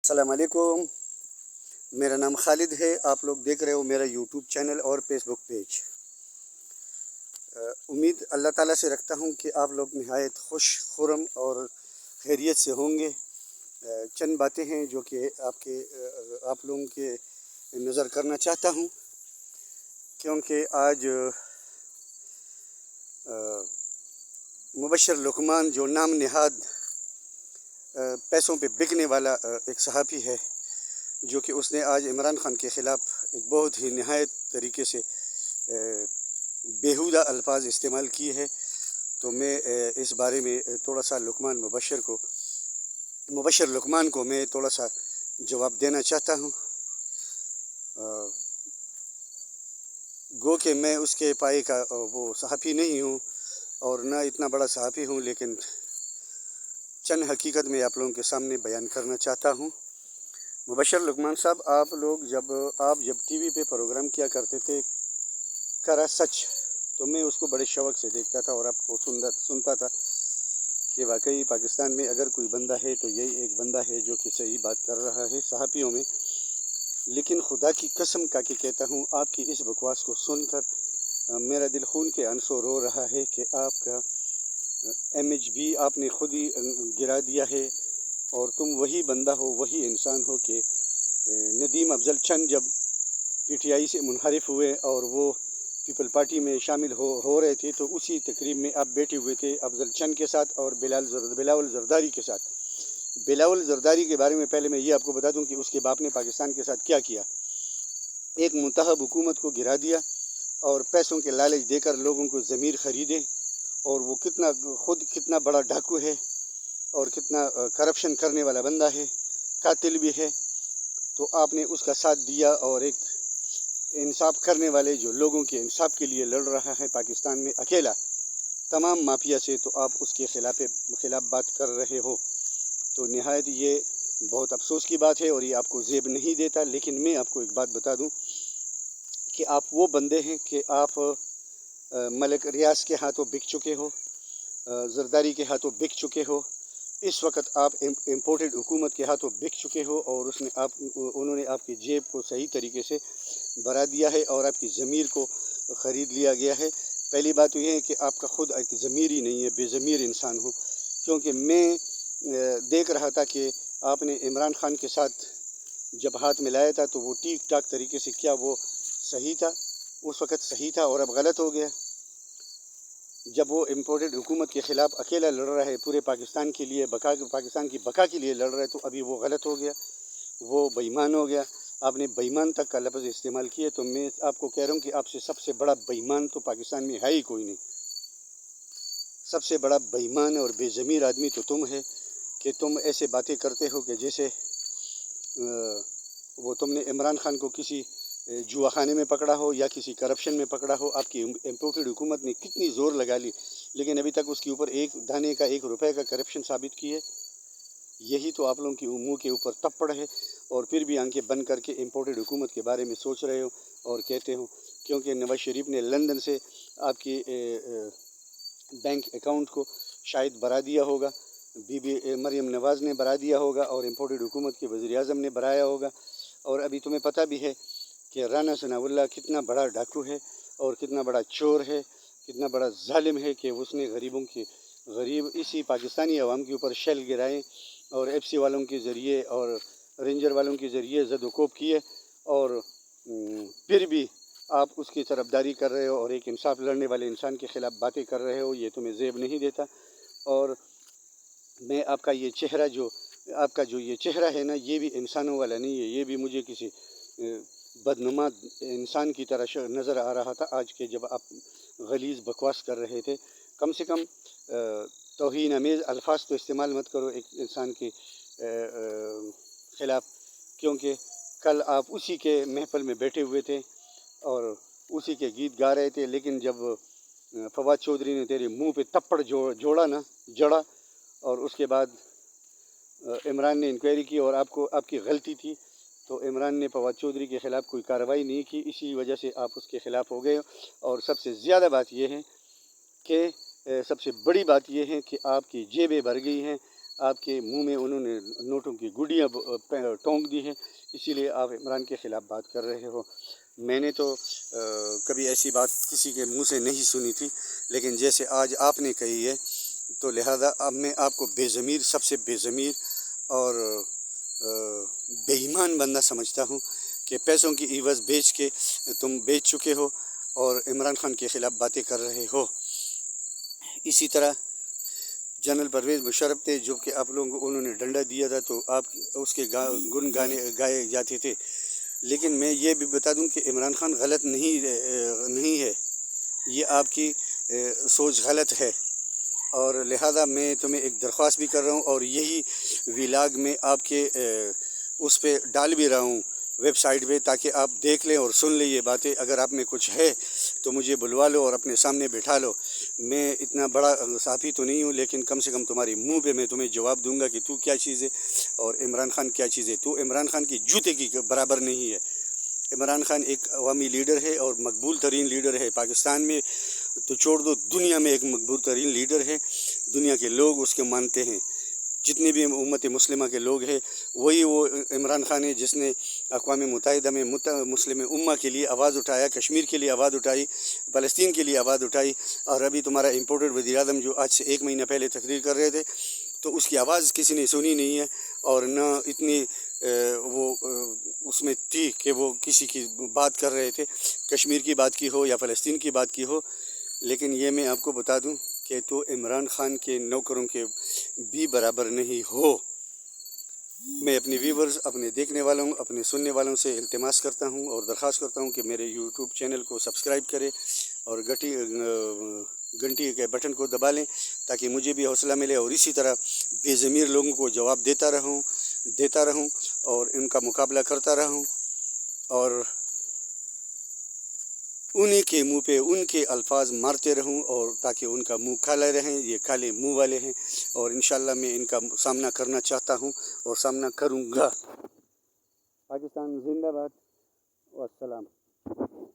السلام علیکم، میرا نام خالد ہے۔ آپ لوگ دیکھ رہے ہو میرا یوٹیوب چینل اور فیس بک پیج۔ امید اللہ تعالیٰ سے رکھتا ہوں کہ آپ لوگ نہایت خوش خرم اور خیریت سے ہوں گے۔ چند باتیں ہیں جو کہ آپ لوگوں کے نظر کرنا چاہتا ہوں، کیونکہ آج مبشر لقمان جو نام نہاد پیسوں پہ بکنے والا ایک صحافی ہے، جو کہ اس نے آج عمران خان کے خلاف ایک بہت ہی نہایت طریقے سے بیہودہ الفاظ استعمال کیے ہیں، تو میں اس بارے میں تھوڑا سا مبشر لقمان کو میں تھوڑا سا جواب دینا چاہتا ہوں۔ گو کہ میں اس کے پائے کا وہ صحافی نہیں ہوں اور نہ اتنا بڑا صحافی ہوں، لیکن چند حقیقت میں آپ لوگوں کے سامنے بیان کرنا چاہتا ہوں۔ مبشر لقمان صاحب، آپ جب ٹی وی پہ پروگرام کیا کرتے تھے کرا سچ، تو میں اس کو بڑے شوق سے دیکھتا تھا اور آپ کو سنتا تھا کہ واقعی پاکستان میں اگر کوئی بندہ ہے تو یہی ایک بندہ ہے جو کہ صحیح بات کر رہا ہے صحافیوں میں۔ لیکن خدا کی قسم کا کہ کہتا ہوں، آپ کی اس بکواس کو سن کر میرا دل خون کے آنسو رو رہا ہے کہ آپ کا امیج بھی آپ نے خود ہی گرا دیا ہے، اور تم وہی بندہ ہو، وہی انسان ہو کہ ندیم افضل چند جب پی ٹی آئی سے منحرف ہوئے اور وہ پیپل پارٹی میں شامل ہو رہے تھے، تو اسی تقریب میں آپ بیٹھے ہوئے تھے افضل چند کے ساتھ اور بلاول زرداری کے ساتھ۔ بلاول زرداری کے بارے میں پہلے میں یہ آپ کو بتا دوں کہ اس کے باپ نے پاکستان کے ساتھ کیا کیا۔ ایک منتخب حکومت کو گرا دیا اور پیسوں کے لالچ دے کر لوگوں کو ضمیر خریدے، اور وہ کتنا بڑا ڈاکو ہے اور کتنا کرپشن کرنے والا بندہ ہے، قاتل بھی ہے۔ تو آپ نے اس کا ساتھ دیا، اور ایک انصاف کرنے والے جو لوگوں کے انصاف کے لیے لڑ رہا ہے پاکستان میں اکیلا تمام مافیا سے، تو آپ اس کے خلاف بات کر رہے ہو۔ تو نہایت یہ بہت افسوس کی بات ہے اور یہ آپ کو زیب نہیں دیتا، لیکن میں آپ کو ایک بات بتا دوں کہ آپ وہ بندے ہیں کہ آپ ملک ریاض کے ہاتھوں بک چکے ہو، زرداری کے ہاتھوں بک چکے ہو، اس وقت آپ امپورٹڈ حکومت کے ہاتھوں بک چکے ہو، اور انہوں نے آپ کی جیب کو صحیح طریقے سے بھرا دیا ہے اور آپ کی ضمیر کو خرید لیا گیا ہے۔ پہلی بات تو یہ ہے کہ آپ کا خود ایک ضمیر ہی نہیں ہے، بے ضمیر انسان ہو، کیونکہ میں دیکھ رہا تھا کہ آپ نے عمران خان کے ساتھ جب ہاتھ ملایا تھا تو وہ ٹھیک ٹاک طریقے سے کیا وہ صحیح تھا؟ اس وقت صحیح تھا اور اب غلط ہو گیا۔ جب وہ امپورٹڈ حکومت کے خلاف اکیلا لڑ رہا ہے، پورے پاکستان کے لیے پاکستان کی بقا کے لیے لڑ رہا ہے، تو ابھی وہ غلط ہو گیا، وہ بے ایمان ہو گیا۔ آپ نے بے ایمان تک کا لفظ استعمال کیا، تو میں آپ کو کہہ رہا ہوں کہ آپ سے سب سے بڑا بے ایمان تو پاکستان میں ہے ہی کوئی نہیں۔ سب سے بڑا بے ایمان اور بے ضمیر آدمی تو تم ہے کہ تم ایسے باتیں کرتے ہو کہ جیسے وہ تم نے عمران خان کو کسی جوا خانے میں پکڑا ہو یا کسی کرپشن میں پکڑا ہو۔ آپ کی امپورٹڈ حکومت نے کتنی زور لگا لی، لیکن ابھی تک اس کے اوپر ایک دانے کا 1 روپے کا کرپشن ثابت کی ہے۔ یہی تو آپ لوگوں کی منہ کے اوپر تپڑ ہے، اور پھر بھی آنکھیں بند کر کے امپورٹڈ حکومت کے بارے میں سوچ رہے ہو اور کہتے ہو، کیونکہ نواز شریف نے لندن سے آپ کی بینک اکاؤنٹ کو شاید بھرا دیا ہوگا، بی بی مریم نواز نے بھرا دیا ہوگا، اور امپورٹڈ حکومت کے وزیر اعظم نے بھرایا ہوگا۔ اور ابھی تمہیں پتہ بھی ہے کہ رانا ثناء اللہ کتنا بڑا ڈاکو ہے اور کتنا بڑا چور ہے، کتنا بڑا ظالم ہے کہ اس نے غریب اسی پاکستانی عوام کے اوپر شیل گرائے اور ایف سی والوں کے ذریعے اور رینجر والوں کے ذریعے زد و کوب کیے، اور پھر بھی آپ اس کی طرفداری کر رہے ہو اور ایک انصاف لڑنے والے انسان کے خلاف باتیں کر رہے ہو۔ یہ تمہیں زیب نہیں دیتا، اور میں آپ کا یہ چہرہ ہے نا، یہ بھی انسانوں والا نہیں ہے، یہ بھی مجھے کسی بدنما انسان کی طرح نظر آ رہا تھا آج کے جب آپ غلیظ بکواس کر رہے تھے۔ کم سے کم توہین آمیز الفاظ تو استعمال مت کرو ایک انسان کے خلاف، کیونکہ کل آپ اسی کے محفل میں بیٹھے ہوئے تھے اور اسی کے گیت گا رہے تھے، لیکن جب فواد چودھری نے تیرے منہ پہ تپڑ جڑا اور اس کے بعد عمران نے انکوائری کی اور آپ کی غلطی تھی، تو عمران نے فواد چودھری کے خلاف کوئی کارروائی نہیں کی، اسی وجہ سے آپ اس کے خلاف ہو گئے۔ اور سب سے زیادہ بات یہ ہے کہ سب سے بڑی بات یہ ہے کہ آپ کی جیبیں بھر گئی ہیں، آپ کے منہ میں انہوں نے نوٹوں کی گڈیاں ٹونک دی ہیں، اسی لیے آپ عمران کے خلاف بات کر رہے ہو۔ میں نے تو کبھی ایسی بات کسی کے منہ سے نہیں سنی تھی، لیکن جیسے آج آپ نے کہی ہے تو لہذا اب میں آپ کو بے ضمیر، سب سے بے ضمیر اور بے ایمان بندہ سمجھتا ہوں کہ پیسوں کی عوض بیچ کے تم بیچ چکے ہو اور عمران خان کے خلاف باتیں کر رہے ہو۔ اسی طرح جنرل پرویز مشرف تھے، جو کہ آپ لوگوں کو انہوں نے ڈنڈا دیا تھا تو آپ اس کے گن گائے جاتے تھے، لیکن میں یہ بھی بتا دوں کہ عمران خان غلط نہیں ہے، یہ آپ کی سوچ غلط ہے، اور لہذا میں تمہیں ایک درخواست بھی کر رہا ہوں، اور یہی ویلاگ میں آپ کے اس پہ ڈال بھی رہا ہوں ویب سائٹ پہ، تاکہ آپ دیکھ لیں اور سن لیں یہ باتیں۔ اگر آپ میں کچھ ہے تو مجھے بلوا لو اور اپنے سامنے بٹھا لو۔ میں اتنا بڑا صحافی تو نہیں ہوں، لیکن کم سے کم تمہاری منہ پہ میں تمہیں جواب دوں گا کہ تو کیا چیز ہے اور عمران خان کیا چیز ہے۔ تو عمران خان کی جوتے کی برابر نہیں ہے۔ عمران خان ایک عوامی لیڈر ہے اور مقبول ترین لیڈر ہے پاکستان میں، تو چھوڑ دو، دنیا میں ایک مقبول ترین لیڈر ہے، دنیا کے لوگ اس کے مانتے ہیں، جتنے بھی امت مسلمہ کے لوگ ہیں وہی وہ عمران خان ہے جس نے اقوام متحدہ میں مسلم امہ کے لیے آواز اٹھایا، کشمیر کے لیے آواز اٹھائی، فلسطین کے لیے آواز اٹھائی، اور ابھی تمہارا امپورٹڈ وزیر اعظم جو آج سے 1 مہینہ پہلے تقریر کر رہے تھے تو اس کی آواز کسی نے سنی نہیں ہے، اور نہ اتنی وہ اس میں تھی کہ وہ کسی کی بات کر رہے تھے، کشمیر کی بات کی ہو یا فلسطین کی بات کی ہو۔ لیکن یہ میں آپ کو بتا دوں کہ تو عمران خان کے نوکروں کے بھی برابر نہیں ہو۔ میں اپنے ویورز، اپنے دیکھنے والوں، اپنے سننے والوں سے التماس کرتا ہوں اور درخواست کرتا ہوں کہ میرے یوٹیوب چینل کو سبسکرائب کریں اور گھنٹی کے بٹن کو دبا لیں تاکہ مجھے بھی حوصلہ ملے، اور اسی طرح بے ضمیر لوگوں کو جواب دیتا رہوں اور ان کا مقابلہ کرتا رہوں، اور انہی کے منہ پہ ان کے الفاظ مارتے رہوں، اور تاکہ ان کا منہ کھالے رہیں۔ یہ کھالے منہ والے ہیں، اور انشاءاللہ میں ان کا سامنا کرنا چاہتا ہوں اور سامنا کروں گا۔ پاکستان زندہ باد، والسلام۔